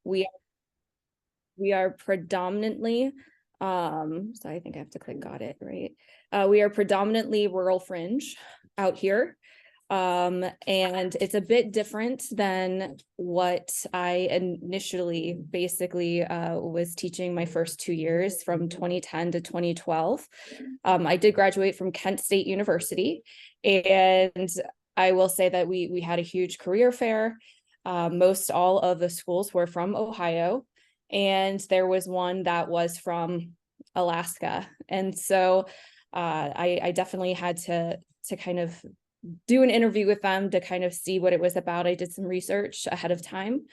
We we are predominantly, so I think I have to click got it, right? We are predominantly rural fringe out here. And it's a bit different than what I initially basically was teaching my first 2 years from 2010 to 2012. I did graduate from Kent State University, and I will say that we had a huge career fair. Most all of the schools were from Ohio, and there was one that was from Alaska. And so I definitely had to kind of do an interview with them to kind of see what it was about. I did some research ahead of time.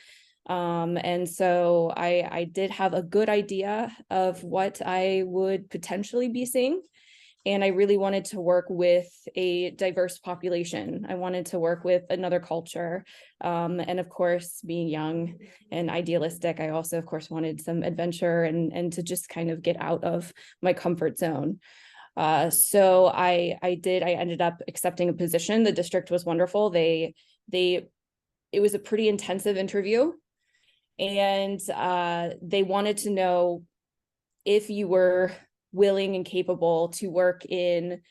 And so I did have a good idea of what I would potentially be seeing. And I really wanted to work with a diverse population. I wanted to work with another culture. And of course, being young and idealistic, I also, of course, wanted some adventure and to just kind of get out of my comfort zone. So I ended up accepting a position. The district was wonderful. It was a pretty intensive interview, and they wanted to know if you were willing and capable to work in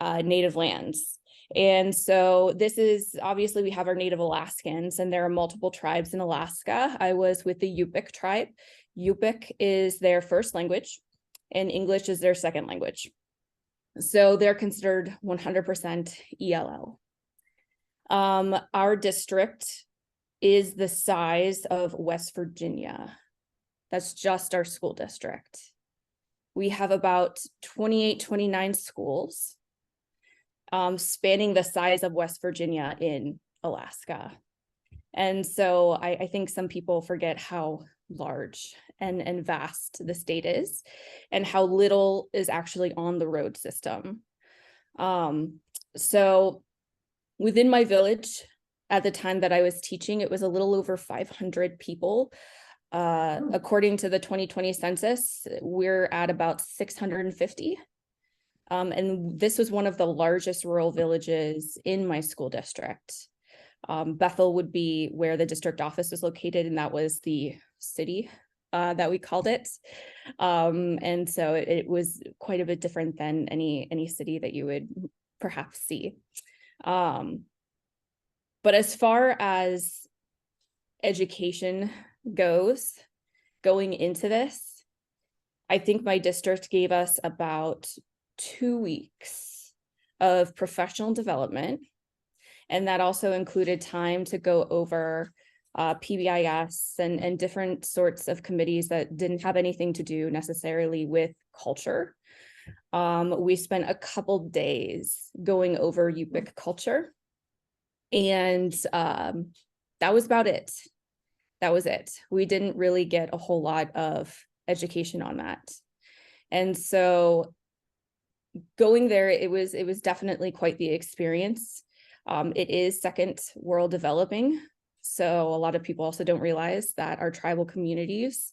native lands. And so this is obviously, we have our Native Alaskans, and there are multiple tribes in Alaska. I was with the Yupik tribe. Yupik is their first language, and English is their second language. So they're considered 100% ELL. Our district is the size of West Virginia. That's just our school district. We have about 28, 29 schools, spanning the size of West Virginia in Alaska. And so I think some people forget how large and vast the state is, and how little is actually on the road system. So within my village, at the time that I was teaching, it was a little over 500 people. According to the 2020 census, we're at about 650. And this was one of the largest rural villages in my school district. Bethel would be where the district office was located, and that was the city that we called it. And so it was quite a bit different than any city that you would perhaps see. But as far as education goes, going into this, I think my district gave us about 2 weeks of professional development. And that also included time to go over PBIS and different sorts of committees that didn't have anything to do necessarily with culture. We spent a couple days going over Yupik culture, and that was about it. That was it. We didn't really get a whole lot of education on that. And so going there, it was definitely quite the experience. It is second world developing. So a lot of people also don't realize that our tribal communities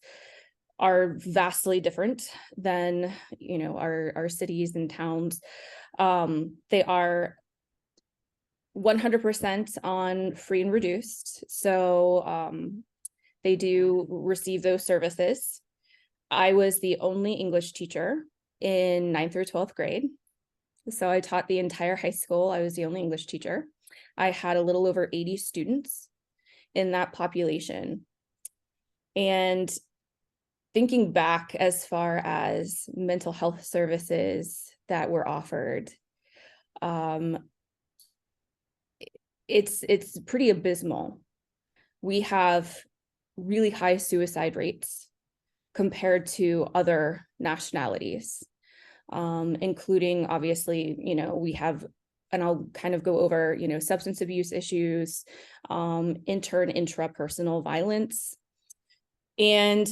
are vastly different than, our cities and towns. They are 100% on free and reduced. So they do receive those services. I was the only English teacher in 9th through 12th grade. So I taught the entire high school. I was the only English teacher. I had a little over 80 students in that population. And thinking back as far as mental health services that were offered, it's pretty abysmal. We have really high suicide rates compared to other nationalities, including, obviously, we have, and I'll kind of go over, substance abuse issues, inter and intrapersonal violence. And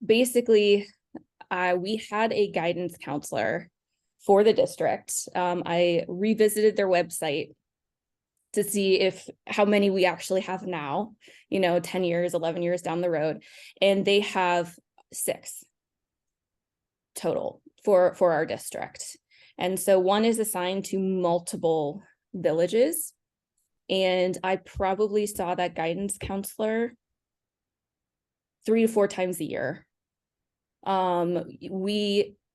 basically, we had a guidance counselor for the district. I revisited their website to see how many we actually have now, 10 years, 11 years down the road. And they have 6 total for our district. And so one is assigned to multiple villages. And I probably saw that guidance counselor 3 to 4 times a year.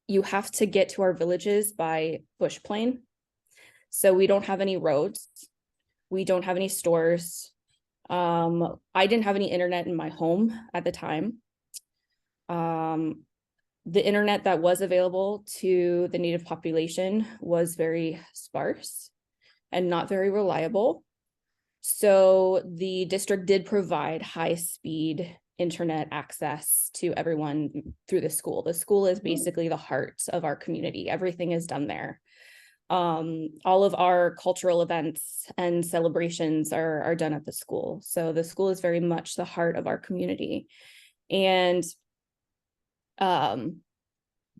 You have to get to our villages by bush plane. So we don't have any roads. We don't have any stores. I didn't have any internet in my home at the time. The internet that was available to the native population was very sparse and not very reliable. So the district did provide high-speed internet access to everyone through the school. The school is basically the heart of our community. Everything is done there. All of our cultural events and celebrations are done at the school. So the school is very much the heart of our community. And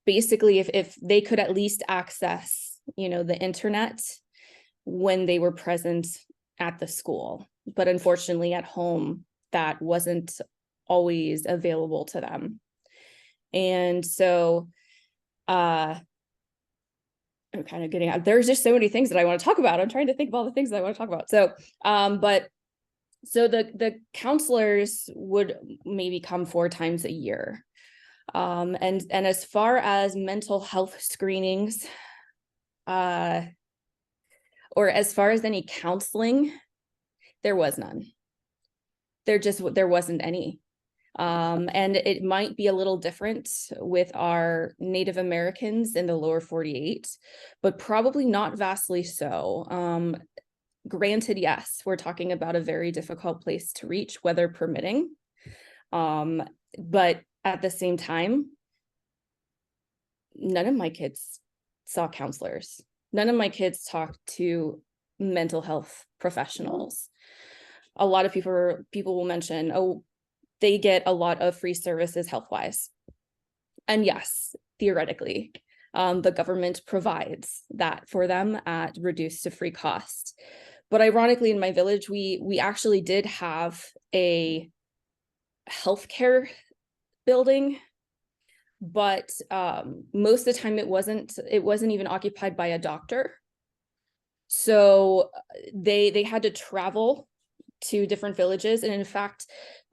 basically, if they could at least access, the internet when they were present at the school, but unfortunately at home, that wasn't always available to them. And so, I'm kind of getting out. There's just so many things that I want to talk about. I'm trying to think of all the things that I want to talk about. So, so the counselors would maybe come 4 times a year. And as far as mental health screenings, or as far as any counseling, there was none. There wasn't any. And it might be a little different with our Native Americans in the lower 48, but probably not vastly so. Granted, yes, we're talking about a very difficult place to reach, weather permitting. But at the same time, none of my kids saw counselors. None of my kids talked to mental health professionals. A lot of people will mention, oh, they get a lot of free services health-wise. And yes, theoretically, the government provides that for them at reduced to free cost. But ironically, in my village, we actually did have a healthcare building, but most of the time it wasn't even occupied by a doctor. So they had to travel to different villages, and in fact,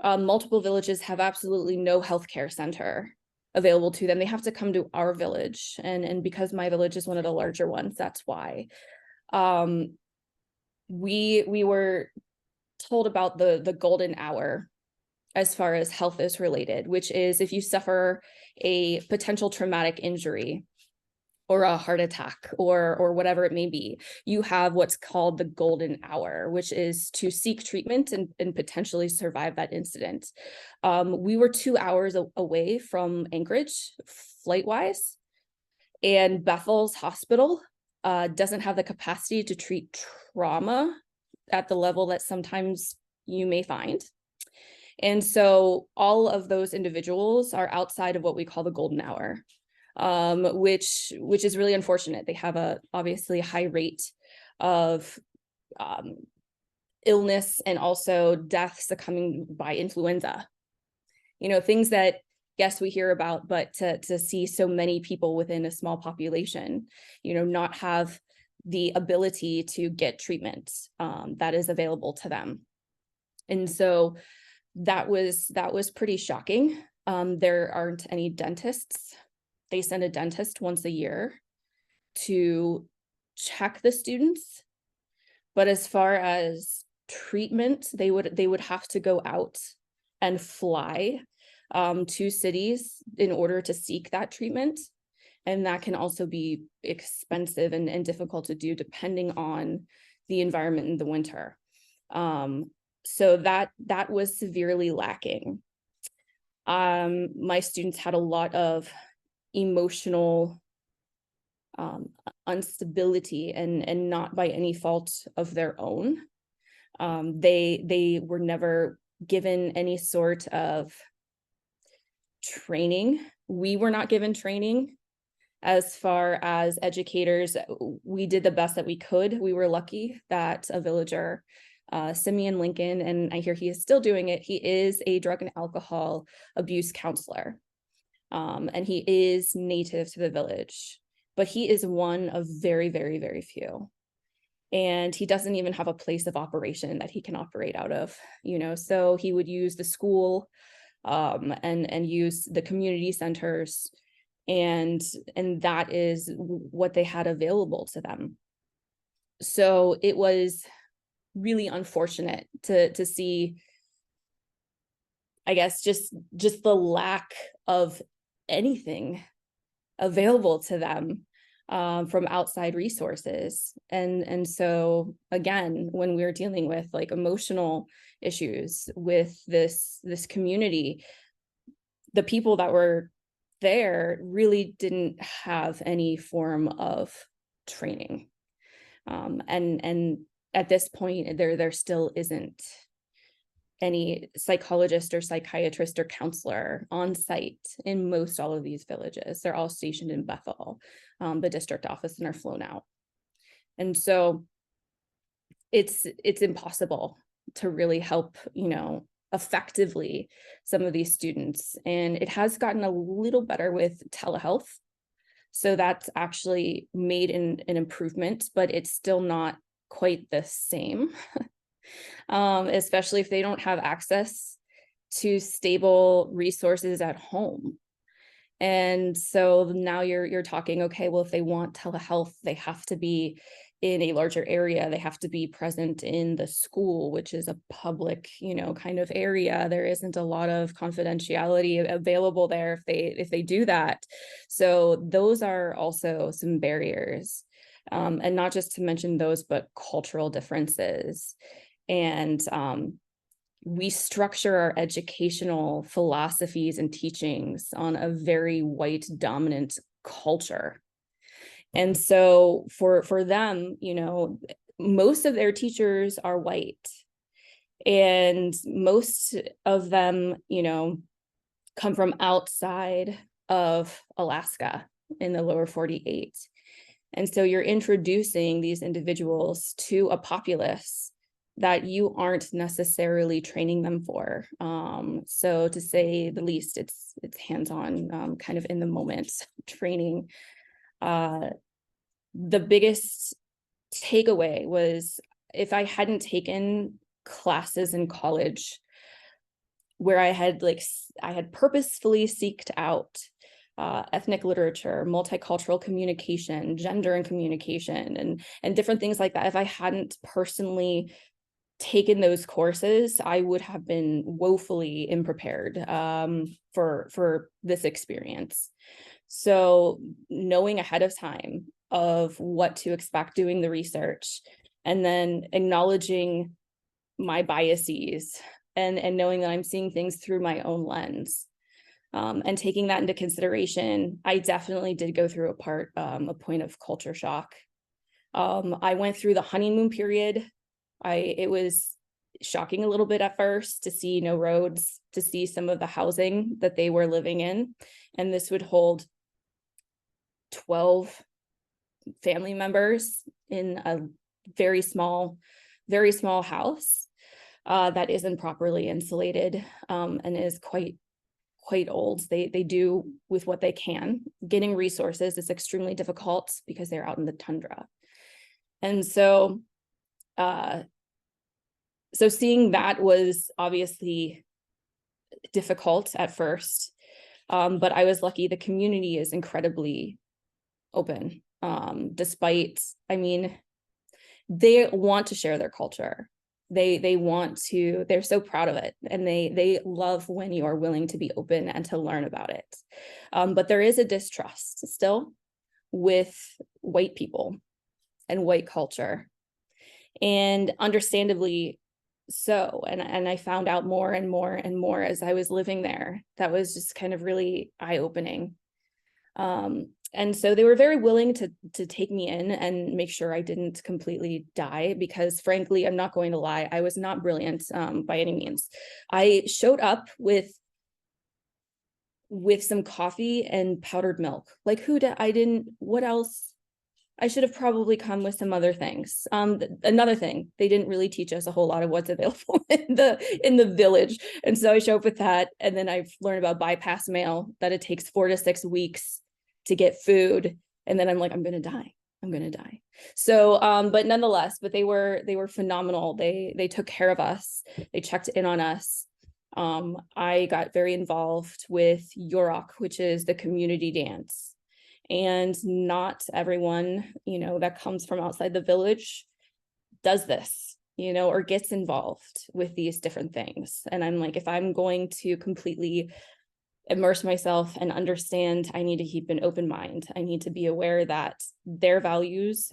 multiple villages have absolutely no healthcare center available to them. They have to come to our village, and because my village is one of the larger ones, that's why. We were told about the golden hour as far as health is related, which is if you suffer a potential traumatic injury or a heart attack or whatever it may be, you have what's called the golden hour, which is to seek treatment and potentially survive that incident. We were 2 hours away from Anchorage flight-wise, and Bethel's hospital doesn't have the capacity to treat trauma at the level that sometimes you may find. And so all of those individuals are outside of what we call the golden hour, which is really unfortunate. They have obviously a high rate of illness and also death succumbing by influenza. Things that, yes, we hear about, but to see so many people within a small population, not have the ability to get treatment that is available to them. And so that was pretty shocking. There aren't any dentists. They send a dentist once a year to check the students. But as far as treatment, they would have to go out and fly to cities in order to seek that treatment. And that can also be expensive and difficult to do depending on the environment in the winter. So that was severely lacking. My students had a lot of emotional instability and not by any fault of their own. They were never given any sort of training. We were not given training. As far as educators, we did the best that we could. We were lucky that a villager, Simeon Lincoln, and I hear he is still doing it, he is a drug and alcohol abuse counselor. And he is native to the village, but he is one of very, very, very few. And he doesn't even have a place of operation that he can operate out of, so he would use the school and use the community centers, and that is what they had available to them. So it was really unfortunate to see, I guess, just the lack of anything available to them from outside resources. And so again, when we're dealing with like emotional issues with this community, the people that were there really didn't have any form of training. And at this point, there still isn't any psychologist or psychiatrist or counselor on site in most all of these villages. They're all stationed in Bethel, the district office, and are flown out. And so it's impossible to really help, effectively some of these students. And it has gotten a little better with telehealth. So that's actually made an improvement, but it's still not quite the same. Especially if they don't have access to stable resources at home. And so now you're talking, okay, well, if they want telehealth, they have to be in a larger area. They have to be present in the school, which is a public, kind of area. There isn't a lot of confidentiality available there if they do that. So those are also some barriers. And not just to mention those, but cultural differences. And we structure our educational philosophies and teachings on a very white dominant culture. And so for them, most of their teachers are white, and most of them, come from outside of Alaska in the lower 48. And so you're introducing these individuals to a populace that you aren't necessarily training them for. So to say the least, it's hands-on, kind of in the moment training. The biggest takeaway was, if I hadn't taken classes in college where I had purposefully seeked out ethnic literature, multicultural communication, gender and communication, and different things like that, if I hadn't personally taken those courses, I would have been woefully unprepared for this experience. So knowing ahead of time of what to expect, doing the research, and then acknowledging my biases, and knowing that I'm seeing things through my own lens, and taking that into consideration, I definitely did go through a point of culture shock. I went through the honeymoon period. It was shocking a little bit at first to see no roads, to see some of the housing that they were living in. And this would hold 12 family members in a very small house that isn't properly insulated, and is quite old. They do with what they can. Getting resources is extremely difficult because they're out in the tundra. And so seeing that was obviously difficult at first, but I was lucky. The community is incredibly open, despite, they want to share their culture. They're so proud of it, and they love when you are willing to be open and to learn about it. But there is a distrust still with white people and white culture, and understandably so. And I found out more and more and more as I was living there. That was just kind of really eye-opening. And so they were very willing to take me in and make sure I didn't completely die, because frankly, I'm not going to lie, I was not brilliant by any means. I showed up with some coffee and powdered milk. Like, what else? I should have probably come with some other things. Another thing, they didn't really teach us a whole lot of what's available in the village. And so I show up with that. And then I've learned about bypass mail, that it takes 4 to 6 weeks to get food. And then I'm like, I'm going to die. So, but nonetheless, they were phenomenal. They took care of us. They checked in on us. I got very involved with Yorok, which is the community dance. And not everyone, that comes from outside the village does this, or gets involved with these different things. And I'm like, if I'm going to completely immerse myself and understand, I need to keep an open mind. I need to be aware that their values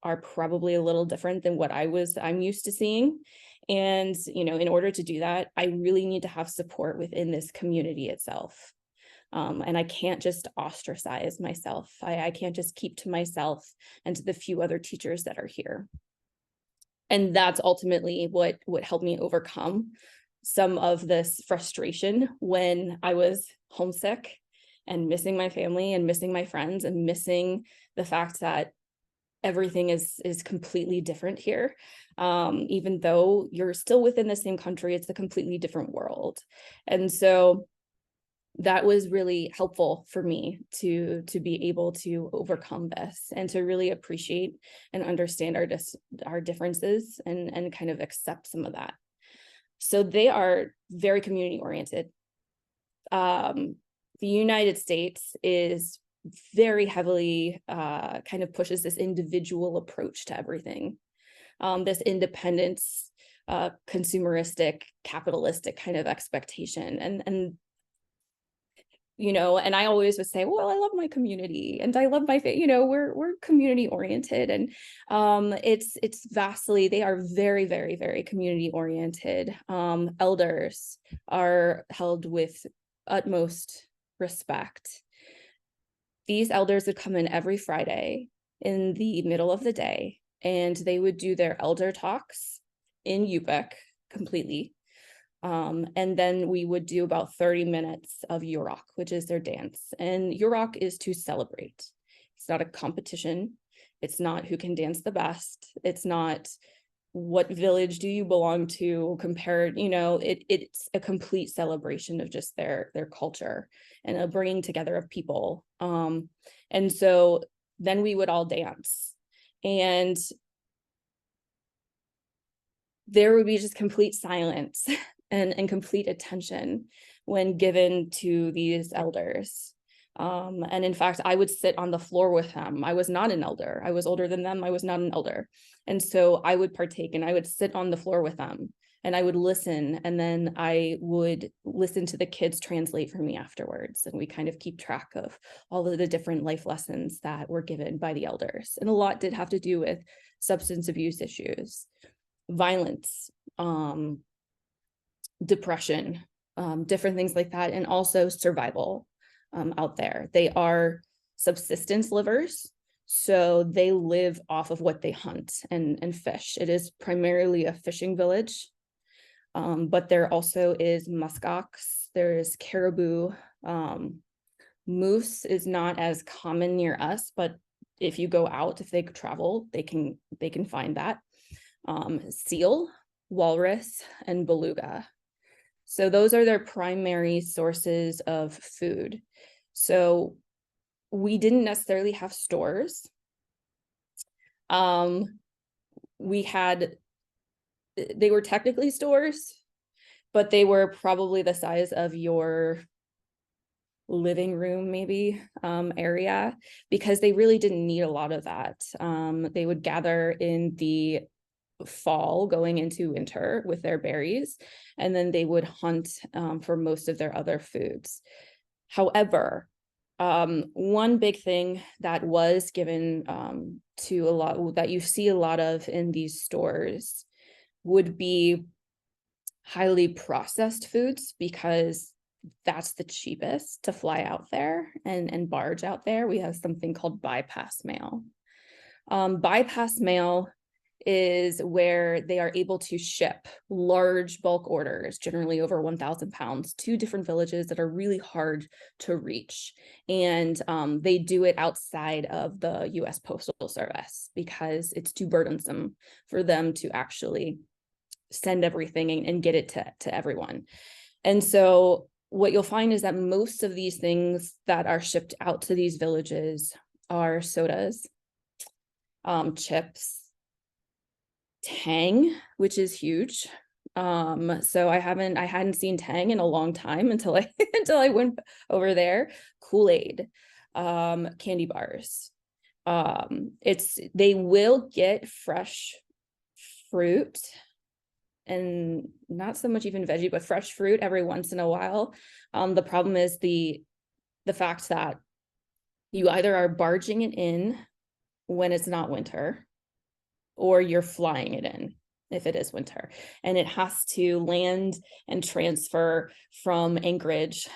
are probably a little different than what I'm used to seeing. And, in order to do that, I really need to have support within this community itself. And I can't just ostracize myself. I can't just keep to myself and to the few other teachers that are here. And that's ultimately what helped me overcome some of this frustration when I was homesick and missing my family and missing my friends and missing the fact that everything is completely different here. Even though you're still within the same country, it's a completely different world. And so that was really helpful for me to be able to overcome this and to really appreciate and understand our differences and kind of accept some of that. So they are very community oriented. The United States is very heavily kind of pushes this individual approach to everything. This independence, consumeristic, capitalistic kind of expectation. And I always would say, well, I love my community and I love my, we're community oriented, and it's vastly, they are very, very, very community oriented. Elders are held with utmost respect. These elders would come in every Friday in the middle of the day, and they would do their elder talks in Yupik completely. And then we would do about 30 minutes of Yorok, which is their dance. And Yorok is to celebrate. It's not a competition. It's not who can dance the best. It's not what village do you belong to compared, it's a complete celebration of just their culture and a bringing together of people. And so then we would all dance, and there would be just complete silence and complete attention when given to these elders. And in fact, I would sit on the floor with them. I was not an elder. I was older than them. I was not an elder. And so I would partake and I would sit on the floor with them and I would listen. And then I would listen to the kids translate for me afterwards. And we kind of keep track of all of the different life lessons that were given by the elders. And a lot did have to do with substance abuse issues, violence, depression, different things like that, and also survival out there. They are subsistence livers, so they live off of what they hunt and fish. It is primarily a fishing village, but there also is muskox, there is caribou. Moose is not as common near us, but if you go out, if they travel, they can find that. Seal, walrus, and beluga. So those are their primary sources of food. So we didn't necessarily have stores. They were technically stores, but they were probably the size of your living room, maybe, area, because they really didn't need a lot of that. They would gather in the fall going into winter with their berries, and then they would hunt for most of their other foods. However, one big thing that was given to a lot, that you see a lot of in these stores, would be highly processed foods, because that's the cheapest to fly out there and barge out there. We have something called bypass mail. Bypass mail is where they are able to ship large bulk orders, generally over 1,000 pounds, to different villages that are really hard to reach. And they do it outside of the US Postal Service because it's too burdensome for them to actually send everything and get it to everyone. And so what you'll find is that most of these things that are shipped out to these villages are sodas, chips, Tang, which is huge, So I hadn't seen Tang in a long time until I until I went over there. Kool-Aid, candy bars. They will get fresh fruit and not so much even veggie, but fresh fruit every once in a while. The problem is the fact that you either are barging it in when it's not winter, or you're flying it in if it is winter, and it has to land and transfer from Anchorage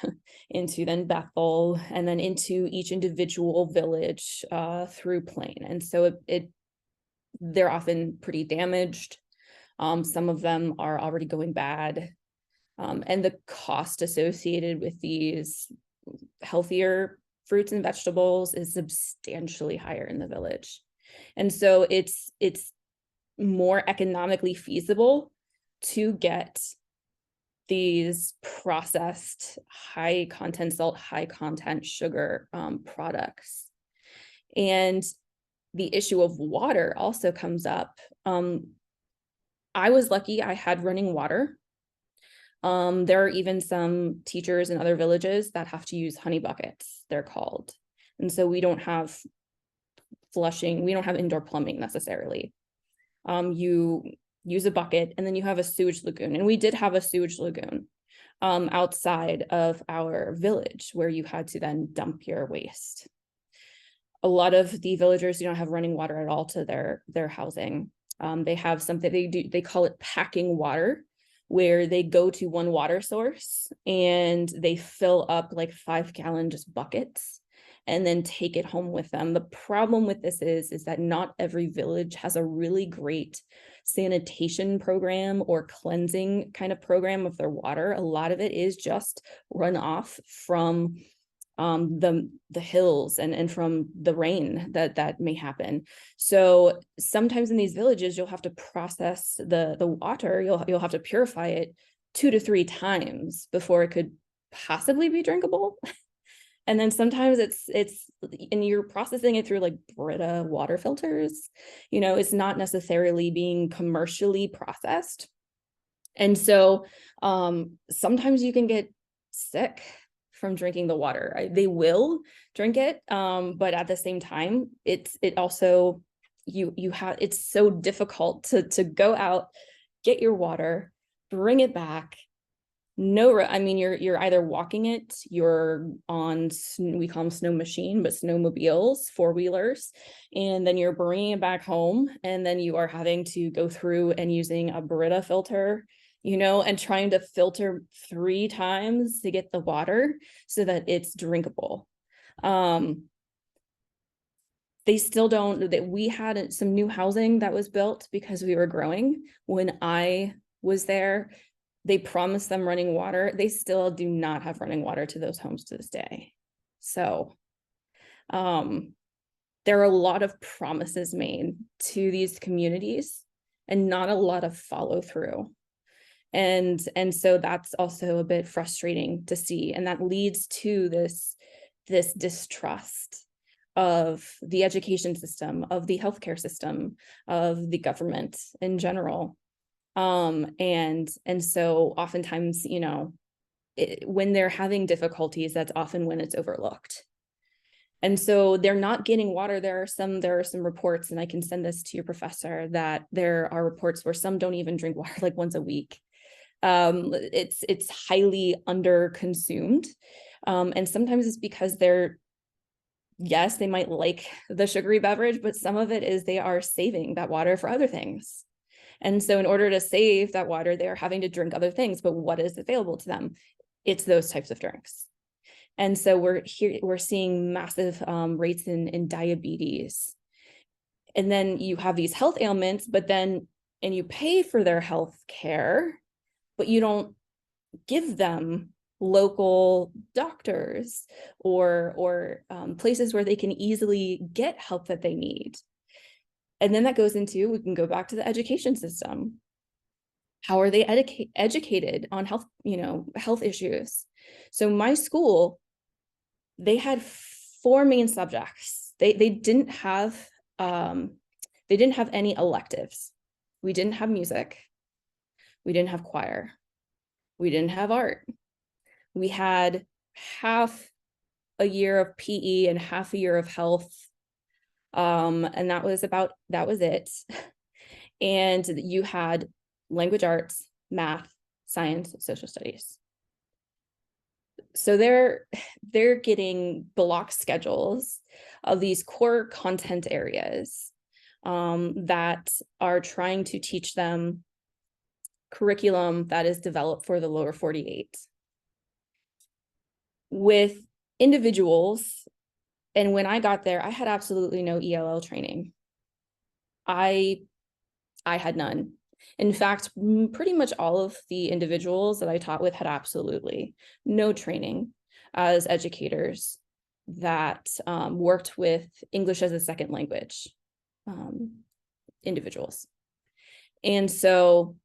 into then Bethel and then into each individual village through plane. And so they're often pretty damaged. Some of them are already going bad. And the cost associated with these healthier fruits and vegetables is substantially higher in the village. And so it's more economically feasible to get these processed high content salt, high content sugar products. And the issue of water also comes up. I was lucky I had running water. There are even some teachers in other villages that have to use honey buckets, they're called. And so we don't have flushing, we don't have indoor plumbing necessarily. You use a bucket and then you have a sewage lagoon. And we did have a sewage lagoon outside of our village where you had to then dump your waste. A lot of the villagers do not have running water at all to their housing. They have something they call it packing water, where they go to one water source and they fill up like 5-gallon just buckets and then take it home with them. The problem with this is that not every village has a really great sanitation program or cleansing kind of program of their water. A lot of it is just runoff from the hills and from the rain that may happen. So sometimes in these villages, you'll have to process the water. You'll have to purify it 2 to 3 times before it could possibly be drinkable. And then sometimes it's and you're processing it through like Brita water filters. It's not necessarily being commercially processed. And so sometimes you can get sick from drinking the water. They will drink it, but at the same time, it's so difficult to go out, get your water, bring it back. You're either walking it, you're on, we call them snow machine, but snowmobiles, 4-wheelers, and then you're bringing it back home, and then you are having to go through and using a Brita filter, and trying to filter 3 times to get the water so that it's drinkable. They still don't, that we had some new housing that was built because we were growing. When I was there, they promised them running water. They still do not have running water to those homes to this day. So there are a lot of promises made to these communities and not a lot of follow through. And so that's also a bit frustrating to see. And that leads to this distrust of the education system, of the healthcare system, of the government in general. And so oftentimes, when they're having difficulties, that's often when it's overlooked. And so they're not getting water. There are some reports, and I can send this to your professor, that there are reports where some don't even drink water like once a week. It's highly under consumed. And sometimes it's because yes, they might like the sugary beverage, but some of it is they are saving that water for other things. And so in order to save that water, they are having to drink other things. But what is available to them? It's those types of drinks. And so we're seeing massive rates in diabetes. And then you have these health ailments, and you pay for their health care, but you don't give them local doctors or places where they can easily get help that they need. And then that goes into, we can go back to the education system. How are they educated on health, health issues? So my school, they had 4 main subjects. They didn't have any electives. We didn't have music. We didn't have choir. We didn't have art. We had half a year of PE and half a year of health. And that was it. And you had language arts, math, science, social studies. So they're getting block schedules of these core content areas that are trying to teach them curriculum that is developed for the lower 48. With individuals, and when I got there, I had absolutely no ELL training. I had none. In fact, pretty much all of the individuals that I taught with had absolutely no training as educators that worked with English as a second language individuals. And so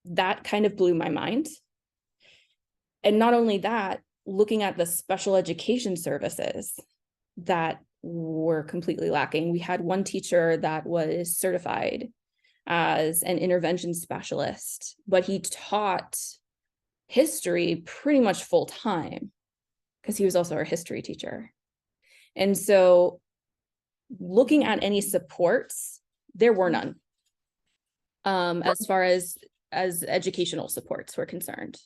that kind of blew my mind. And not only that, looking at the special education services that were completely lacking. We had one teacher that was certified as an intervention specialist, but he taught history pretty much full time because he was also our history teacher. And so looking at any supports, there were none as far as educational supports were concerned.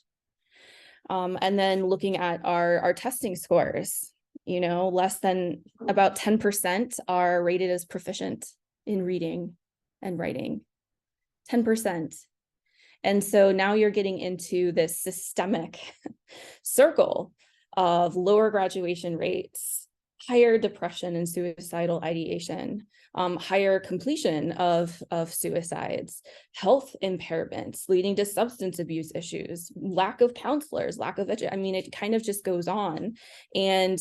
And then looking at our testing scores, less than about 10% are rated as proficient in reading and writing. 10%. And so now you're getting into this systemic circle of lower graduation rates, higher depression and suicidal ideation, higher completion of suicides, health impairments leading to substance abuse issues, lack of counselors, lack of it kind of just goes on. And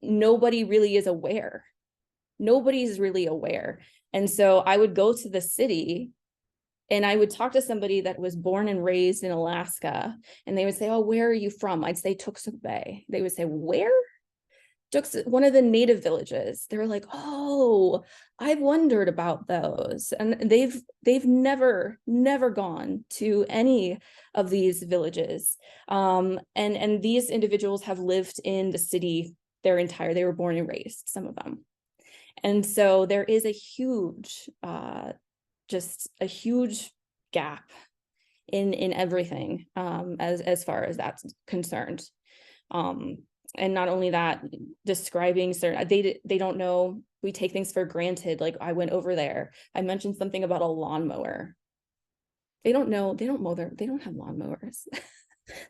nobody really is aware. Nobody's really aware. And so I would go to the city and I would talk to somebody that was born and raised in Alaska, and they would say, "Oh, where are you from?" I'd say Toksook Bay. They would say, "Where?" One of the native villages. They were like, "Oh, I've wondered about those." And they've never gone to any of these villages. And these individuals have lived in the city they were born and raised, some of them. And so there is a huge just a huge gap in everything as far as that's concerned. And not only that, describing certain, they don't know, we take things for granted. Like I went over there, I mentioned something about a lawnmower. They don't know, they don't have lawnmowers.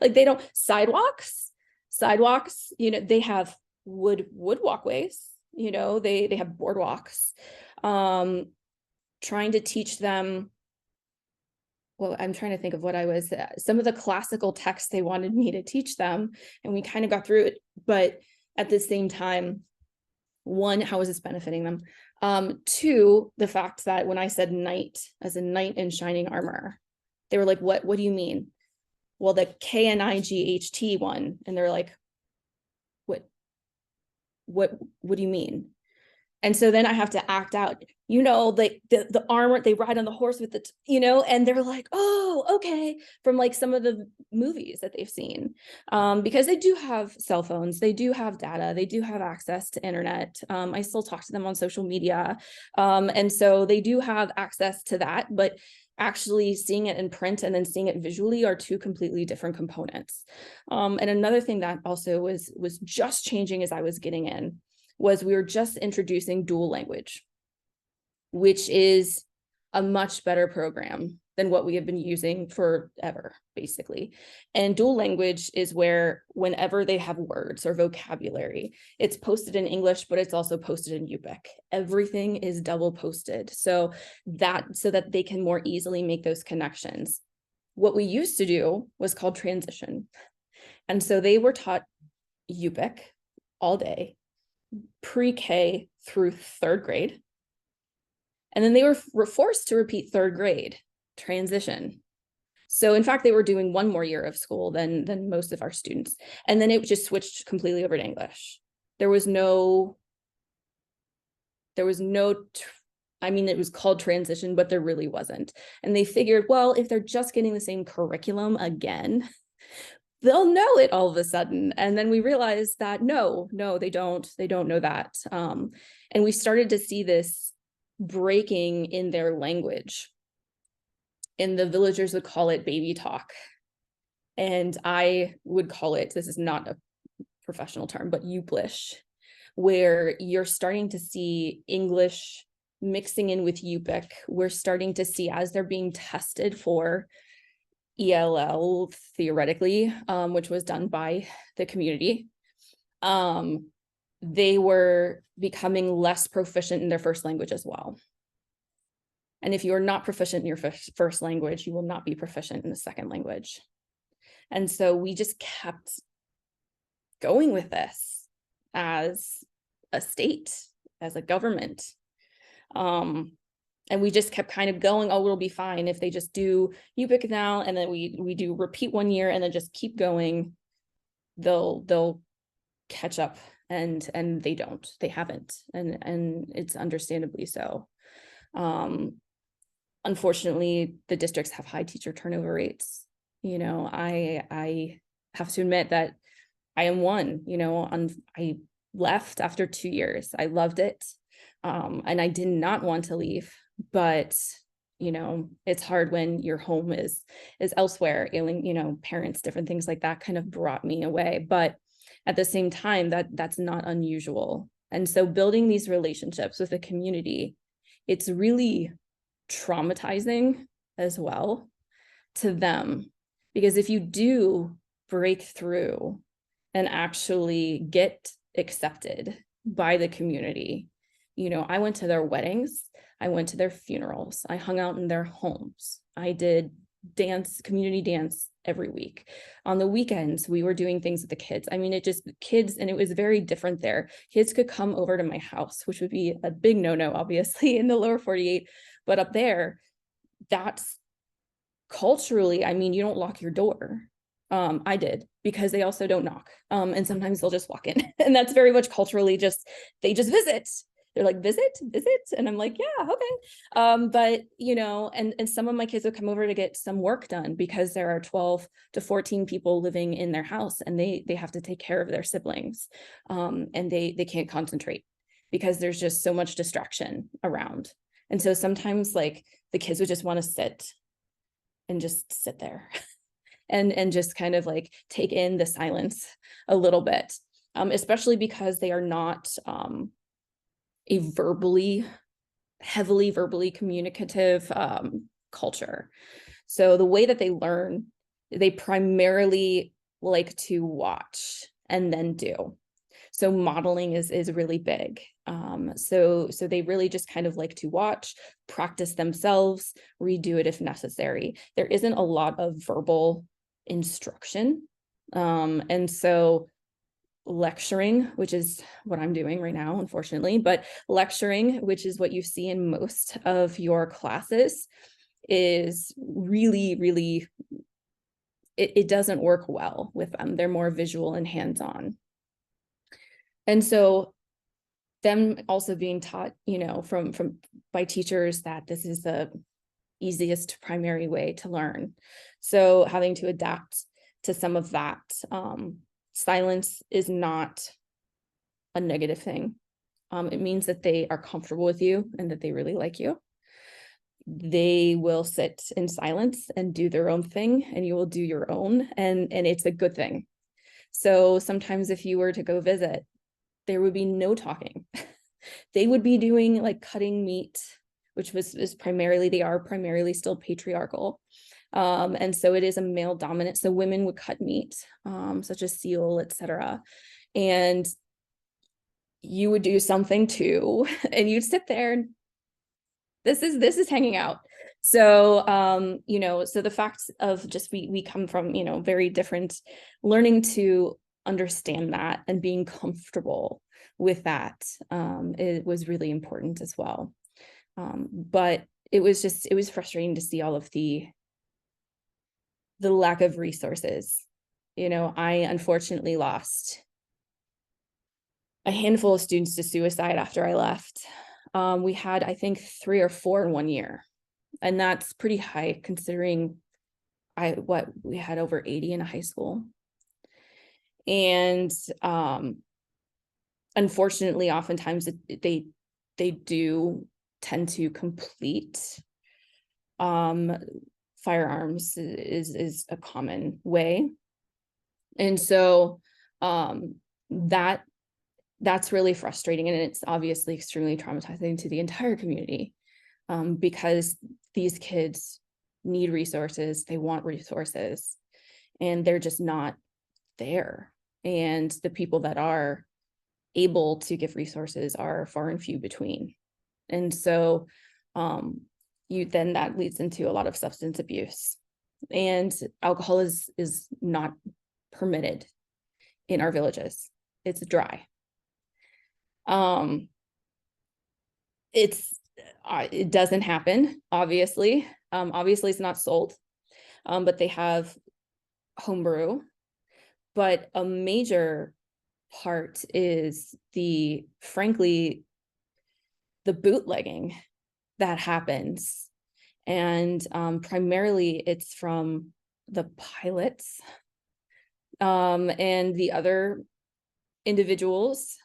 Like they don't, sidewalks, they have wood walkways, they have boardwalks. Trying to teach them, well, I'm trying to think of what some of the classical texts they wanted me to teach them, and we kind of got through it, but at the same time, one, how is this benefiting them? Two, the fact that when I said knight as a knight in shining armor, they were like, what do you mean? Well, the KNIGHT one, and they're like, what do you mean? And so then I have to act out, like the armor, they ride on the horse with and they're like, "Oh, okay," from like some of the movies that they've seen, because they do have cell phones, they do have data, they do have access to internet. I still talk to them on social media. And so they do have access to that, but actually seeing it in print and then seeing it visually are two completely different components. And another thing that also was just changing as I was getting in was we were just introducing dual language, which is a much better program than what we have been using forever, basically. And dual language is where whenever they have words or vocabulary, it's posted in English, but it's also posted in Yupik. Everything is double posted so that they can more easily make those connections. What we used to do was called transition. And so they were taught Yupik all day, pre-K through third grade. And then they were forced to repeat third grade transition. So in fact, they were doing one more year of school than most of our students. And then it just switched completely over to English. There was no I mean, it was called transition, but there really wasn't. And they figured, well, if they're just getting the same curriculum again, they'll know it all of a sudden. And then we realized that no, they don't know that. And we started to see this breaking in their language. And the villagers would call it baby talk. And I would call it, this is not a professional term, but Youplish, where you're starting to see English mixing in with Yupik. We're starting to see, as they're being tested for ELL theoretically, which was done by the community, they were becoming less proficient in their first language as well. And if you're not proficient in your first language, you will not be proficient in the second language. And so we just kept going with this as a state, as a government. And we just kept kind of going, oh, we'll be fine if they just do Yupik now, and then we do repeat 1 year and then just keep going, they'll catch up, and they haven't, and it's understandably so. Unfortunately, the districts have high teacher turnover rates. You know, I have to admit that I am one. You know, I left after 2 years. I loved it, and I did not want to leave. But you know, it's hard when your home is elsewhere, ailing, you know, parents, different things like that kind of brought me away. But at the same time, that's not unusual. And so building these relationships with the community, it's really traumatizing as well to them, because if you do break through and actually get accepted by the community, you know, I went to their weddings, I went to their funerals, I hung out in their homes, I did community dance every week. On the weekends, we were doing things with the kids. I mean, kids, and it was very different there. Kids could come over to my house, which would be a big no-no, obviously, in the lower 48. But up there, that's culturally, I mean, you don't lock your door. I did, because they also don't knock. And sometimes they'll just walk in. And that's very much culturally they just visit. They're like, visit? And I'm like, yeah, okay. But, you know, and some of my kids would come over to get some work done, because there are 12 to 14 people living in their house, and they have to take care of their siblings. And they can't concentrate because there's just so much distraction around. And so sometimes, like, the kids would just want to sit there and just kind of like take in the silence a little bit, especially because they are not a heavily verbally communicative culture. So the way that they learn, they primarily like to watch and then do. So modeling is really big. So they really just kind of like to watch, practice themselves, redo it if necessary. There isn't a lot of verbal instruction. And so lecturing, which is what I'm doing right now, unfortunately, but lecturing, which is what you see in most of your classes, is really, really, it doesn't work well with them. They're more visual and hands-on. And so them also being taught, you know, by teachers that this is the easiest primary way to learn. So having to adapt to some of that. Silence is not a negative thing. It means that they are comfortable with you and that they really like you. They will sit in silence and do their own thing, and you will do your own, and it's a good thing. So sometimes if you were to go visit, there would be no talking. They would be doing like cutting meat, which is primarily, they are primarily still patriarchal. And so it is a male dominant. So women would cut meat, such as seal, etc. And you would do something too, and you'd sit there and this is hanging out. So, you know, so the fact of just, we come from, you know, very different, learning to understand that and being comfortable with that, it was really important as well. But it was frustrating to see all of the lack of resources. You know, I unfortunately lost a handful of students to suicide after I left. We had, I think, 3 or 4 in 1 year. And that's pretty high considering we had over 80 in a high school. And unfortunately, oftentimes they do tend to complete firearms is a common way. And so that's really frustrating, and it's obviously extremely traumatizing to the entire community, because these kids need resources, they want resources, and they're just not there. And the people that are able to give resources are far and few between. And so that leads into a lot of substance abuse, and alcohol is not permitted in our villages. It's dry. It doesn't happen, obviously. Obviously it's not sold, but they have homebrew. But a major part is frankly, the bootlegging that happens. And primarily it's from the pilots and the other individuals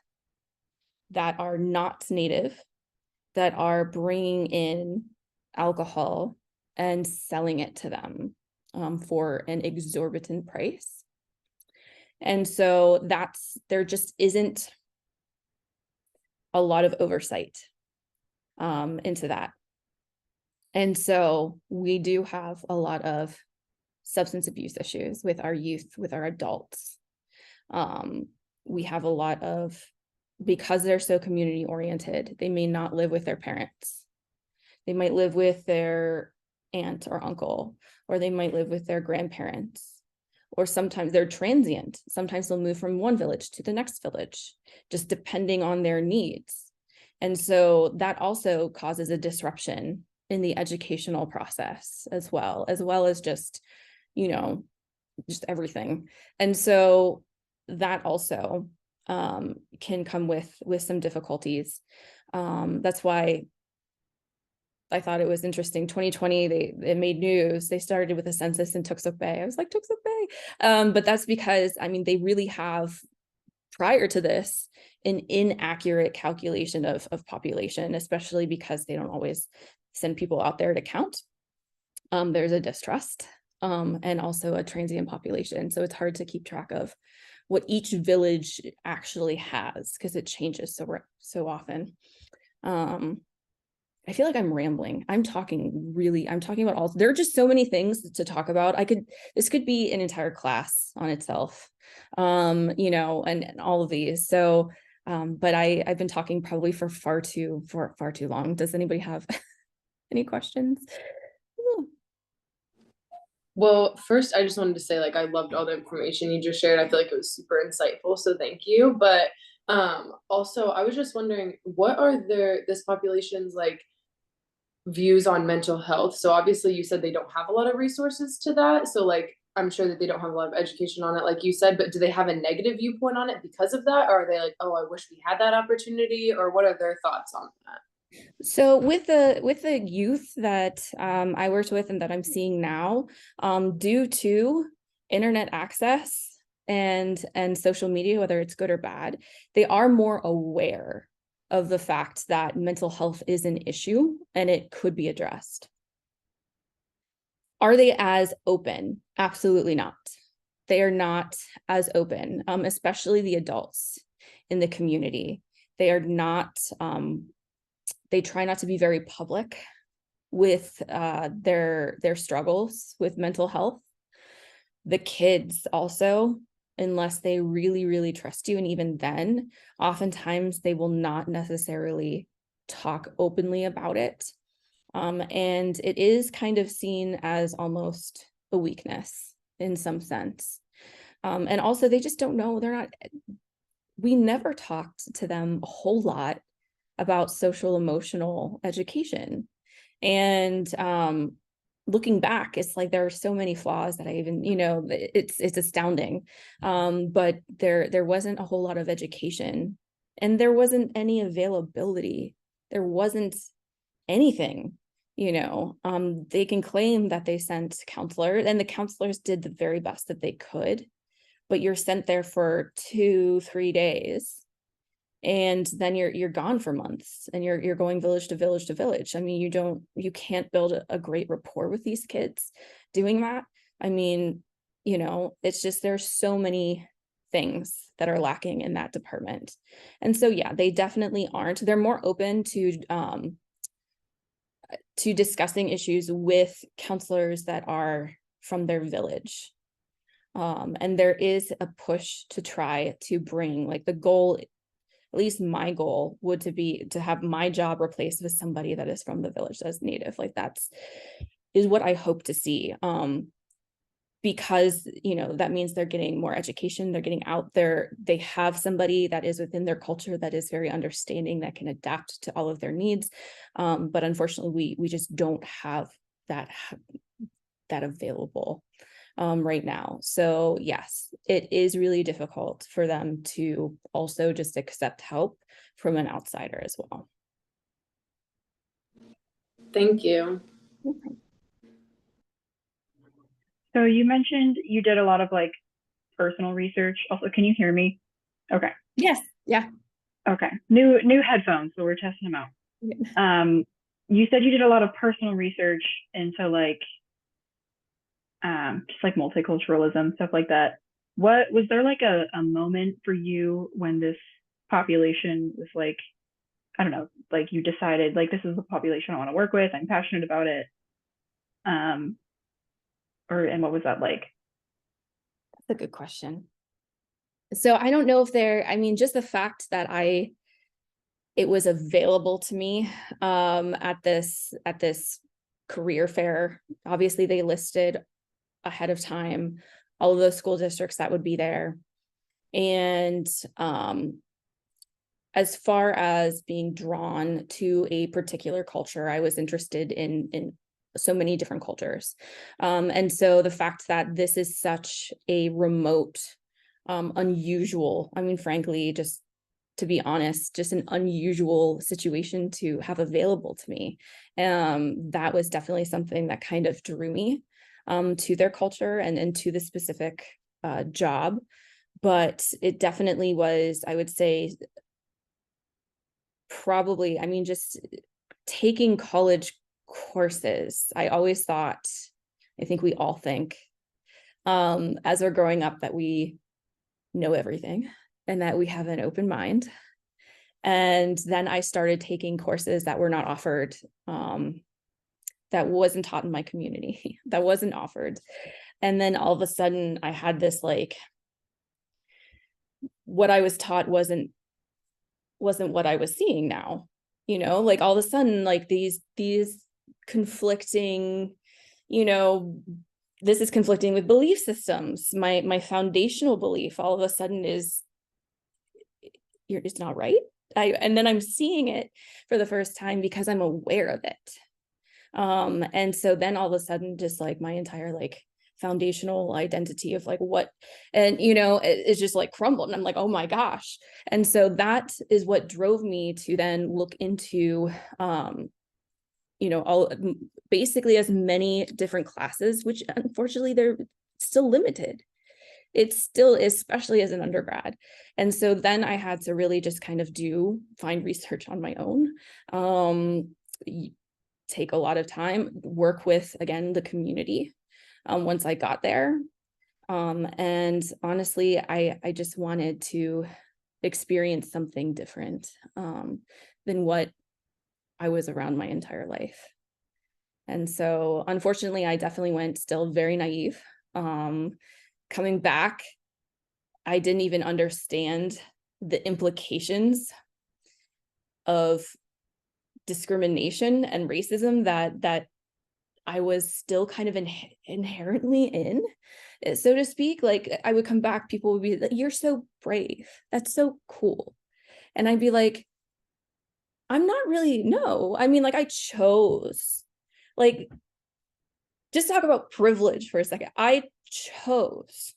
that are not native, that are bringing in alcohol and selling it to them for an exorbitant price. And so there just isn't a lot of oversight into that. And so we do have a lot of substance abuse issues with our youth, with our adults. We have a lot of, because they're so community oriented, they may not live with their parents. They might live with their aunt or uncle, or they might live with their grandparents, or sometimes they're transient. Sometimes they'll move from one village to the next village, just depending on their needs. And so that also causes a disruption in the educational process as well as just, just everything. And so that also can come with some difficulties. That's why I thought it was interesting. 2020, they made news. They started with a census in Tuxuk Bay. I was like, Tuxuk Bay. But that's because, they really have, prior to this, an inaccurate calculation of population, especially because they don't always send people out there to count. There's a distrust and also a transient population. So it's hard to keep track of what each village actually has, because it changes so often. I feel like I'm rambling. I'm talking about there are just so many things to talk about. This could be an entire class on itself, and all of these. So, but I've been talking probably for far too long. Does anybody have any questions? Ooh. Well, first, I just wanted to say, I loved all the information you just shared. I feel like it was super insightful, so thank you. But also, I was just wondering, what are this population's views on mental health? So obviously, you said they don't have a lot of resources to that. So I'm sure that they don't have a lot of education on it, like you said. But do they have a negative viewpoint on it because of that, or are they like, oh, I wish we had that opportunity, or what are their thoughts on that? So with the youth that I worked with and that I'm seeing now, due to internet access and social media, whether it's good or bad, they are more aware of the fact that mental health is an issue and it could be addressed. Are they as open? Absolutely not. They are not as open, especially the adults in the community. They are not. They try not to be very public with their struggles with mental health. The kids also, unless they really, really trust you, and even then, oftentimes they will not necessarily talk openly about it. And it is kind of seen as almost a weakness in some sense. And also they just don't know, we never talked to them a whole lot about social emotional education. And looking back, it's like there are so many flaws that I even, it's astounding. But there wasn't a whole lot of education, and there wasn't any availability there wasn't anything, they can claim that they sent counselors, and the counselors did the very best that they could, but you're sent there for 2-3 days, and then you're gone for months, and you're going village to village to village. I mean, you can't build a great rapport with these kids doing that. I mean, it's just, there's so many things that are lacking in that department. And so, yeah, they definitely aren't. They're more open to discussing issues with counselors that are from their village. And there is a push to try to bring, like, the goal, at least my goal would to be to have my job replaced with somebody that is from the village, that's native. Like, is what I hope to see. Because that means they're getting more education, they're getting out there, they have somebody that is within their culture that is very understanding, that can adapt to all of their needs. But unfortunately, we just don't have that available right now. So yes, it is really difficult for them to also just accept help from an outsider as well. Thank you. Okay. So you mentioned you did a lot of like personal research. Also, can you hear me? Okay. Yes. Yeah. Okay. New headphones, so we're testing them out. Yeah. You said you did a lot of personal research into like just like multiculturalism, stuff like that. What was there like a moment for you when this population was like, I don't know, like you decided like this is the population I want to work with, I'm passionate about it. And what was that like? That's a good question. So I don't know if I mean, just the fact that it was available to me at this career fair. Obviously, they listed ahead of time all of those school districts that would be there. And as far as being drawn to a particular culture, I was interested in so many different cultures. And so the fact that this is such a remote, unusual, I mean, frankly, just to be honest, just an unusual situation to have available to me. That was definitely something that kind of drew me to their culture and to the specific job. But it definitely was, I would say, probably, I mean, just taking college courses. I always thought, I think we all think, as we're growing up, that we know everything and that we have an open mind. And then I started taking courses that were not offered, that wasn't taught in my community, that wasn't offered. And then all of a sudden I had this, like, what I was taught wasn't what I was seeing now, like all of a sudden, like these conflicting, this is conflicting with belief systems. My foundational belief all of a sudden is, it's not right. And then I'm seeing it for the first time because I'm aware of it. And so then all of a sudden, just like my entire like foundational identity of like what, and it's just like crumbled, and I'm like, oh my gosh. And so that is what drove me to then look into all basically as many different classes, which unfortunately they're still limited. It's still, especially as an undergrad. And so then I had to really just kind of find research on my own, take a lot of time, work with, again, the community once I got there. And honestly, I just wanted to experience something different than what I was around my entire life. And so unfortunately, I definitely went still very naive. Coming back, I didn't even understand the implications of discrimination and racism that I was still kind of inherently in, so to speak. Like, I would come back, people would be like, you're so brave, that's so cool. And I'd be like, I'm not really, no. I mean, like, I chose, like, just talk about privilege for a second. I chose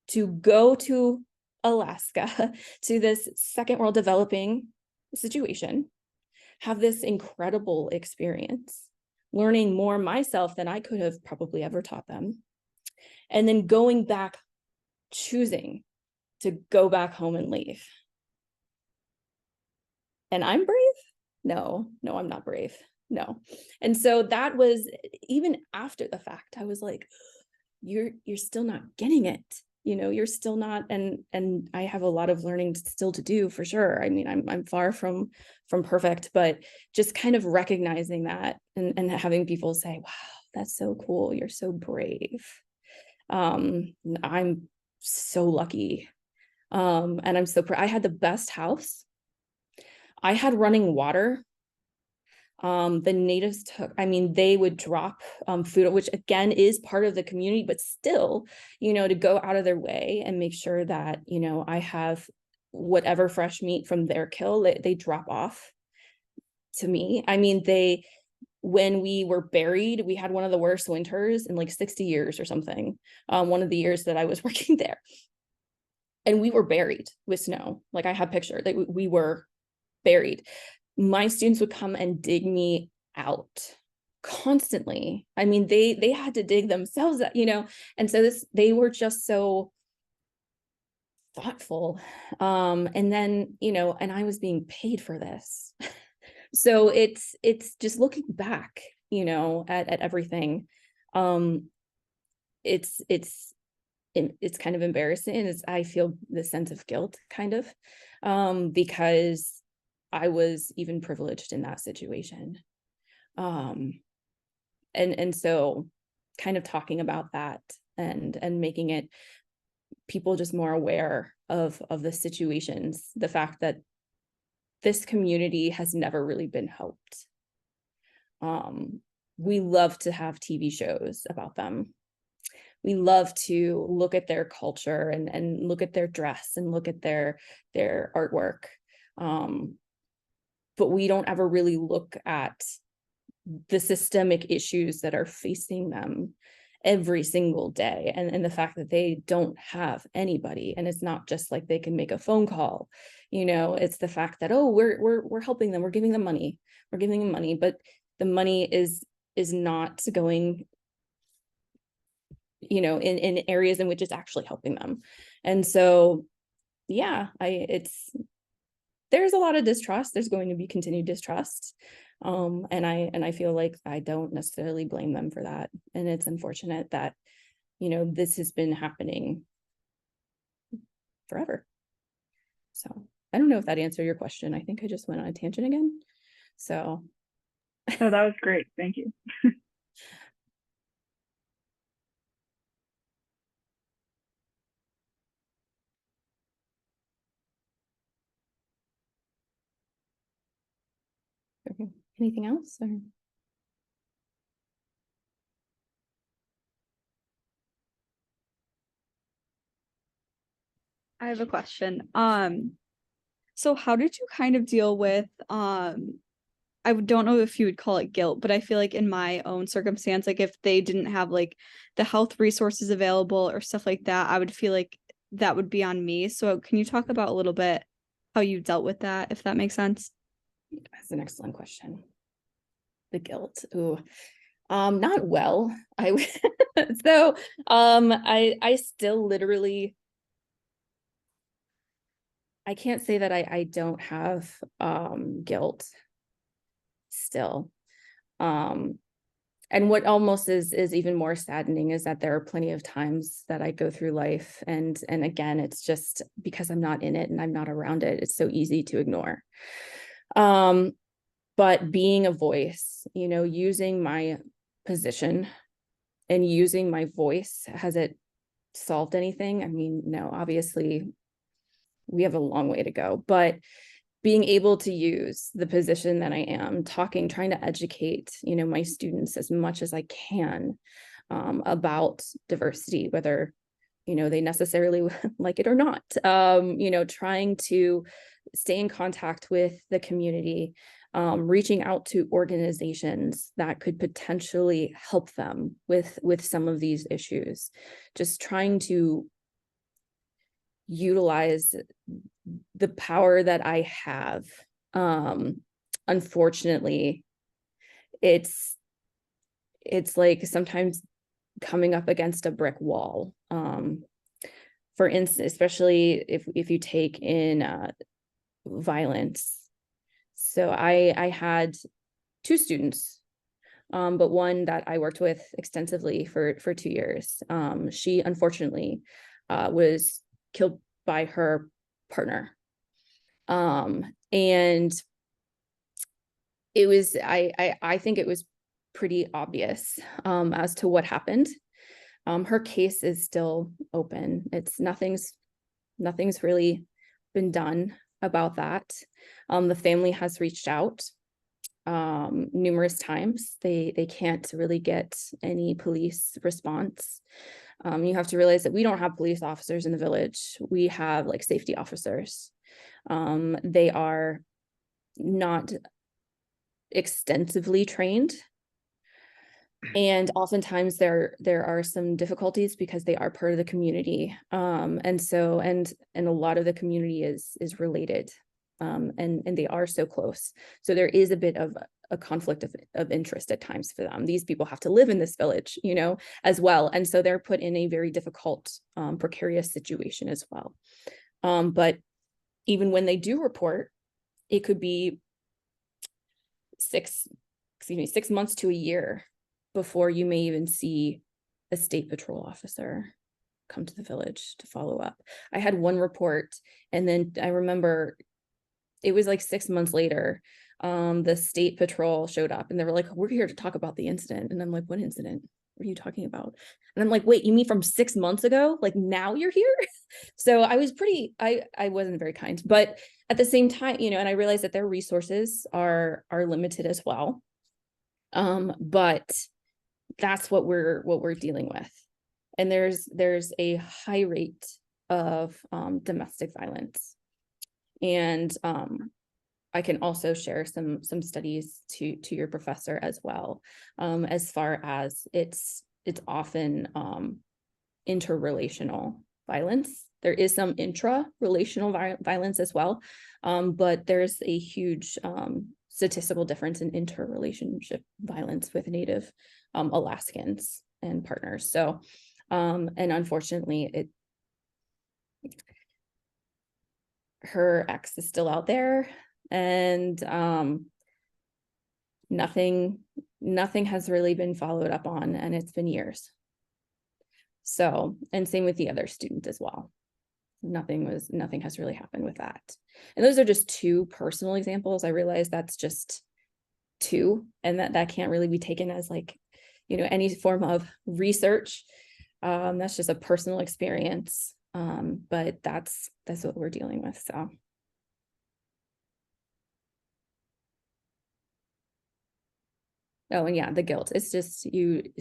to go to Alaska, to this second world developing situation, have this incredible experience, learning more myself than I could have probably ever taught them. And then going back, choosing to go back home and leave. And I'm brave? No, I'm not brave. No. And so that was, even after the fact, I was like, you're still not getting it. You're still not, and I have a lot of learning still to do, for sure. I mean, I'm far from perfect, but just kind of recognizing that and having people say, wow, that's so cool. You're so brave. I'm so lucky. And I'm so proud. I had the best house. I had running water. The natives they would drop food, which again is part of the community, but still, to go out of their way and make sure that, I have whatever fresh meat from their kill, they drop off to me. When we were buried, we had one of the worst winters in like 60 years or something. One of the years that I was working there. And we were buried with snow. Like, I have pictures that we were buried. My students would come and dig me out constantly. They had to dig themselves, and so they were just so thoughtful. And then, and I was being paid for this. So it's just looking back, at everything. It's kind of embarrassing. I feel the sense of guilt, kind of, because I was even privileged in that situation. And so kind of talking about that and making it people just more aware of the situations, the fact that this community has never really been helped. We love to have TV shows about them. We love to look at their culture and look at their dress and look at their artwork. But we don't ever really look at the systemic issues that are facing them every single day, and the fact that they don't have anybody. And it's not just like they can make a phone call, it's the fact that, oh, we're helping them, we're giving them money, but the money is not going, in areas in which it's actually helping them. And so, yeah, there's a lot of distrust. There's going to be continued distrust. And I feel like I don't necessarily blame them for that. And it's unfortunate that, this has been happening forever. So I don't know if that answered your question. I think I just went on a tangent again. So. Oh, that was great. Thank you. Okay. Anything else? Or? I have a question. So how did you kind of deal with, I don't know if you would call it guilt, but I feel like in my own circumstance, like if they didn't have like the health resources available or stuff like that, I would feel like that would be on me. So can you talk about a little bit how you dealt with that, if that makes sense? That's an excellent question. The guilt. Ooh. Not well. I still literally, I can't say that I don't have guilt still. And what almost is even more saddening is that there are plenty of times that I go through life and again, it's just because I'm not in it and I'm not around it, it's so easy to ignore. But being a voice, using my position and using my voice, has it solved anything? I mean, no, obviously we have a long way to go, but being able to use the position that I am, trying to educate, my students as much as I can about diversity, whether, they necessarily like it or not, trying to stay in contact with the community, reaching out to organizations that could potentially help them with some of these issues, just trying to utilize the power that I have unfortunately, it's like sometimes coming up against a brick wall. For instance, especially if you take in violence. So I had 2 students, but one that I worked with extensively for 2 years. She unfortunately was killed by her partner. And it was, I think it was pretty obvious as to what happened. Her case is still open. It's nothing's really been done about that. The family has reached out numerous times. They can't really get any police response. You have to realize that we don't have police officers in the village. We have like safety officers. They are not extensively trained. And oftentimes there are some difficulties because they are part of the community. And a lot of the community is related. And they are so close. So there is a bit of a conflict of interest at times for them. These people have to live in this village, as well. And so they're put in a very difficult, precarious situation as well. But even when they do report, it could be 6 months to a year before you may even see a state patrol officer come to the village to follow up. I had one report, and then I remember it was like 6 months later, the state patrol showed up and they were like, we're here to talk about the incident. And I'm like, what incident? What are you talking about? And I'm like, wait, you mean from 6 months ago? Like now you're here? So I was I wasn't very kind, but at the same time, and I realized that their resources are limited as well. But that's what we're dealing with. And there's a high rate of domestic violence. And I can also share some studies to your professor as well, as far as it's often interrelational violence. There is some intra-relational violence as well, but there's a huge statistical difference in interrelationship violence with Native Alaskans and partners. So, and unfortunately, her ex is still out there, and nothing has really been followed up on, and it's been years. So, and same with the other student as well. Nothing has really happened with that. And those are just 2 personal examples. I realize that's just 2, and that can't really be taken as like, any form of research. That's just a personal experience. But that's what we're dealing with. So. Oh, and yeah, the guilt. It's just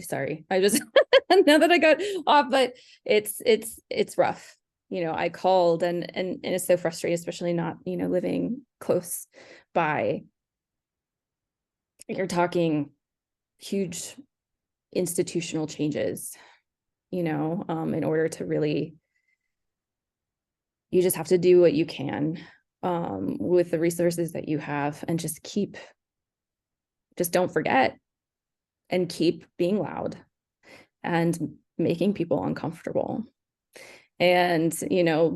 sorry. I just, now that I got off, but it's rough. I called and it's so frustrating, especially not, living close by. You're talking huge institutional changes, in order to really, you just have to do what you can with the resources that you have, and just don't forget, and keep being loud and making people uncomfortable, and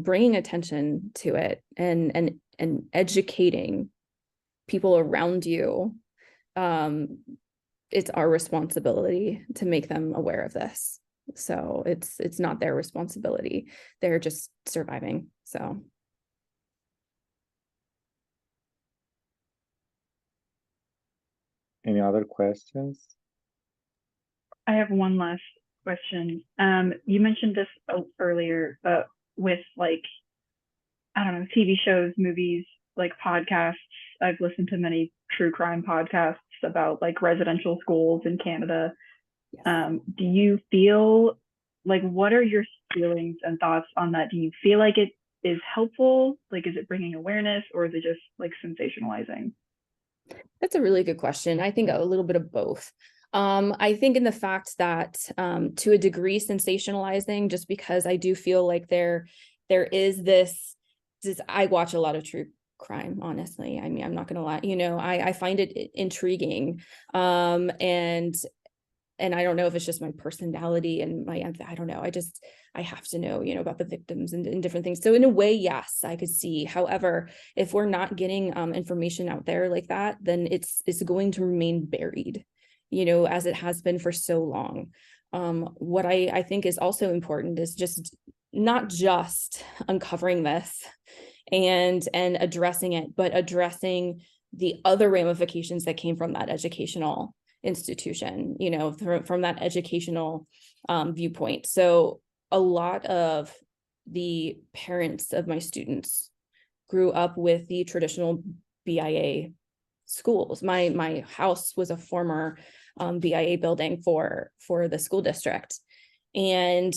bringing attention to it, and educating people around you. It's our responsibility to make them aware of this. So it's not their responsibility. They're just surviving. So. Any other questions? I have one last question. You mentioned this earlier, but with like, I don't know, TV shows, movies, like podcasts. I've listened to many true crime podcasts about like residential schools in Canada. Yes. Do you feel like, what are your feelings and thoughts on that? Do you feel like it is helpful? Like, is it bringing awareness, or is it just like sensationalizing? That's a really good question. I think a little bit of both. I think in the fact that to a degree sensationalizing, just because I do feel like there is this, I watch a lot of true crime, honestly. I mean, I'm not gonna lie, I find it intriguing. And I don't know if it's just my personality and I don't know. I have to know, about the victims and different things. So in a way, yes, I could see. However, if we're not getting information out there like that, then it's going to remain buried, as it has been for so long. What I think is also important is just not just uncovering this and addressing it, but addressing the other ramifications that came from that educational institution, from that educational viewpoint. So a lot of the parents of my students grew up with the traditional BIA schools. My house was a former BIA building for the school district, and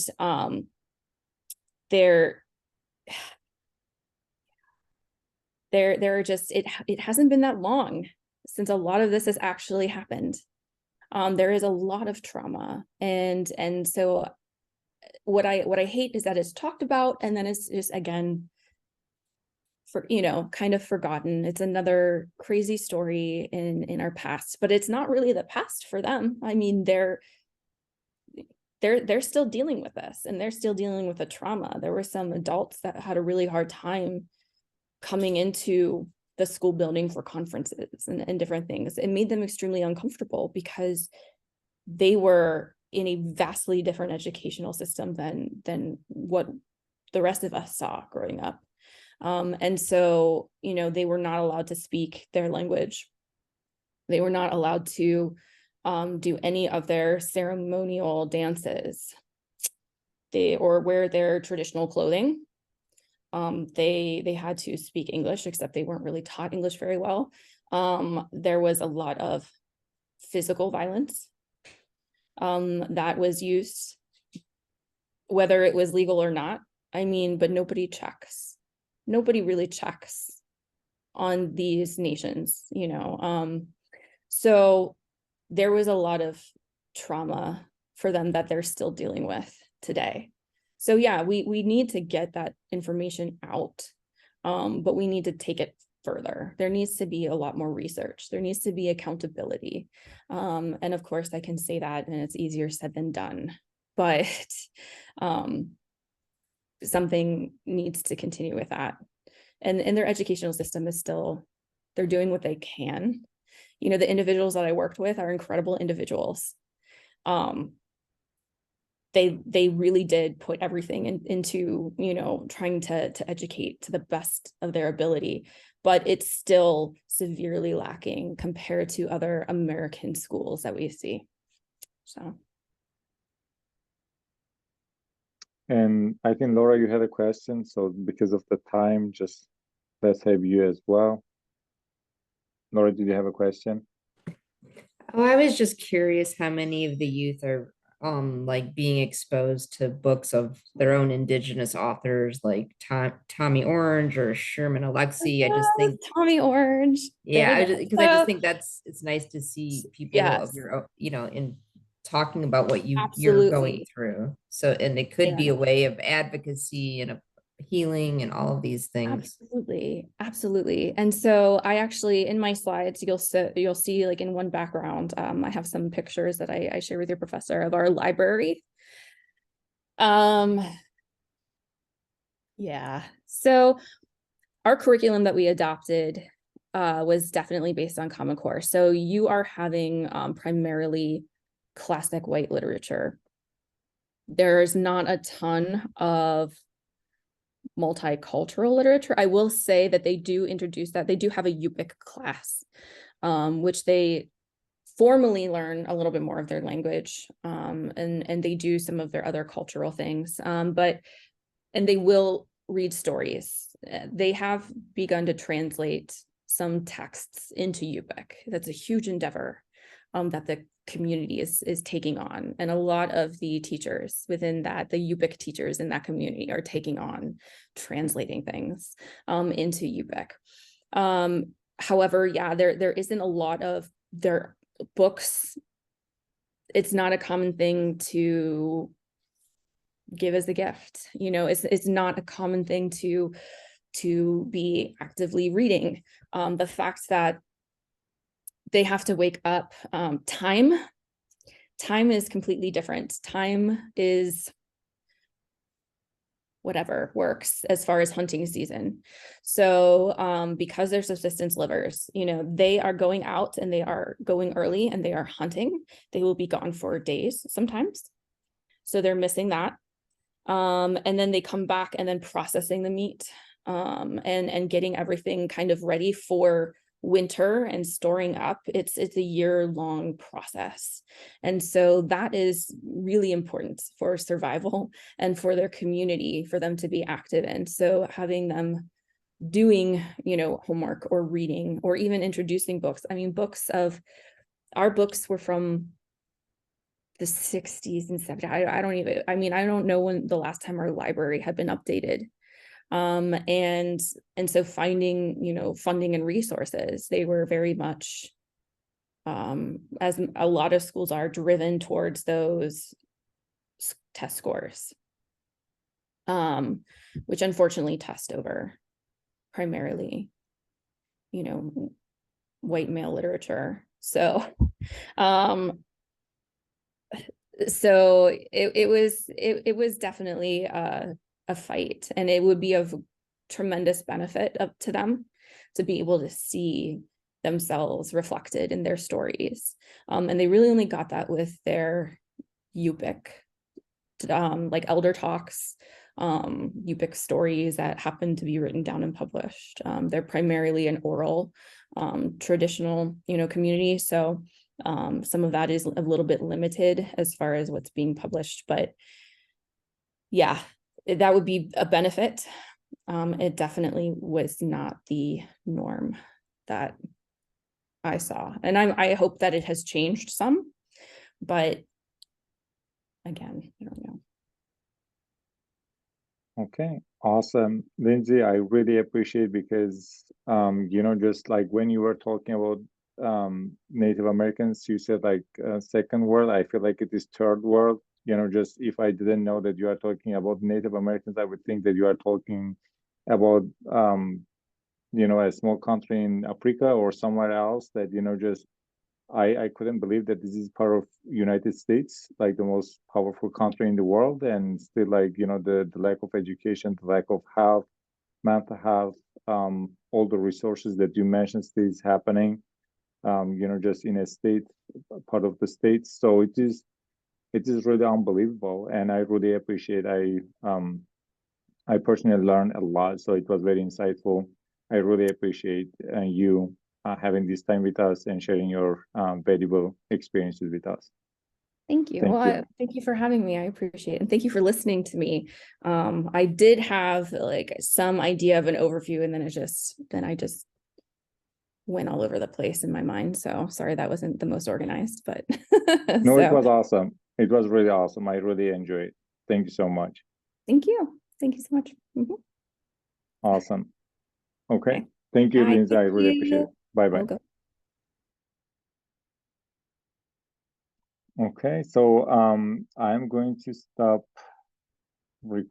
there are just it hasn't been that long since a lot of this has actually happened. There is a lot of trauma, and so what I hate is that it's talked about and then it's just again for kind of forgotten. It's another crazy story in our past, but it's not really the past for them. I mean, they're still dealing with this, and they're still dealing with the trauma. There were some adults that had a really hard time coming into the school building for conferences and different things. It made them extremely uncomfortable because they were in a vastly different educational system than what the rest of us saw growing up. And so, they were not allowed to speak their language. They were not allowed to do any of their ceremonial dances. Or wear their traditional clothing. They had to speak English, except they weren't really taught English very well. There was a lot of physical violence that was used, whether it was legal or not. I mean, but nobody checks. Nobody really checks on these nations, so there was a lot of trauma for them that they're still dealing with today. So yeah, we need to get that information out, but we need to take it further. There needs to be a lot more research. There needs to be accountability. And of course I can say that, and it's easier said than done, but something needs to continue with that. And their educational system is still, they're doing what they can. The individuals that I worked with are incredible individuals. They really did put everything into, trying to educate to the best of their ability, but it's still severely lacking compared to other American schools that we see. So. And I think, Laura, you had a question. So because of the time, just let's have you as well. Laura, did you have a question? Oh, I was just curious how many of the youth are like being exposed to books of their own indigenous authors like Tommy Orange or Sherman Alexie. I just think Tommy Orange. Yeah, because I just think it's nice to see people of your own, in talking about what you're going through. So, and it could be a way of advocacy and a healing and all of these things. Absolutely. And so I actually, in my slides, you'll see like in one background, I have some pictures that I share with your professor of our library. Yeah. So our curriculum that we adopted was definitely based on Common Core. So you are having primarily classic white literature. There's not a ton of multicultural literature. I will say that they do introduce that. They do have a Yupik class, which they formally learn a little bit more of their language, and they do some of their other cultural things, and they will read stories. They have begun to translate some texts into Yupik. That's a huge endeavor that the community is taking on, and a lot of the teachers within that, the Yupik teachers in that community, are taking on translating things into Yupik. However, yeah, there isn't a lot of their books. It's not a common thing to give as a gift. It's not a common thing to to be actively reading. The fact that they have to wake up, time is completely different. Time is whatever works as far as hunting season. So because they're subsistence livers, you know, they are going out and they are going early and they are hunting. They will be gone for days sometimes. So they're missing that. And then they come back and then processing the meat, and getting everything kind of ready for winter and storing up. It's a year-long process. And so that is really important for survival and for their community, for them to be active in. So having them doing, you know, homework or reading or even introducing books. I mean, our books were from the 60s and 70s. I don't know when the last time our library had been updated. And so finding, you know, funding and resources, they were very much, as a lot of schools are, driven towards those test scores, which unfortunately test over primarily, you know, white male literature. So it was definitely a fight, and it would be of tremendous benefit to them to be able to see themselves reflected in their stories. And they really only got that with their Yupik, like elder talks, Yupik stories that happen to be written down and published. They're primarily an oral, traditional, you know, community. So some of that is a little bit limited as far as what's being published, but yeah, that would be a benefit. It definitely was not the norm that I saw. And I hope that it has changed some, but again, I don't know. Okay, awesome. Lindsey, I really appreciate, because you know, just like when you were talking about Native Americans, you said like second world. I feel like it is third world. You know, just if I didn't know that you are talking about Native Americans, I would think that you are talking about you know, a small country in Africa or somewhere else, that, you know, just I couldn't believe that this is part of United States, like the most powerful country in the world, and still, like, you know, the lack of education, the lack of health, mental health, all the resources that you mentioned still is happening, you know, just in a state, part of the states. So it is really unbelievable, and I really appreciate. I personally learned a lot, so it was very insightful. I really appreciate you having this time with us and sharing your valuable experiences with us. Thank you. Thank Well, you. thank you for having me. I appreciate it. And thank you for listening to me. I did have like some idea of an overview, and then I just went all over the place in my mind. So sorry, that wasn't the most organized, but No, it so was awesome. It was really awesome. I really enjoyed it. Thank you so much. thank you. Thank you so much. Mhm. Awesome. Okay. Okay. Thank you, Bye. Lindsay. I Thank really appreciate you. it. Bye-bye. I'll go. Okay, so I'm going to stop recording.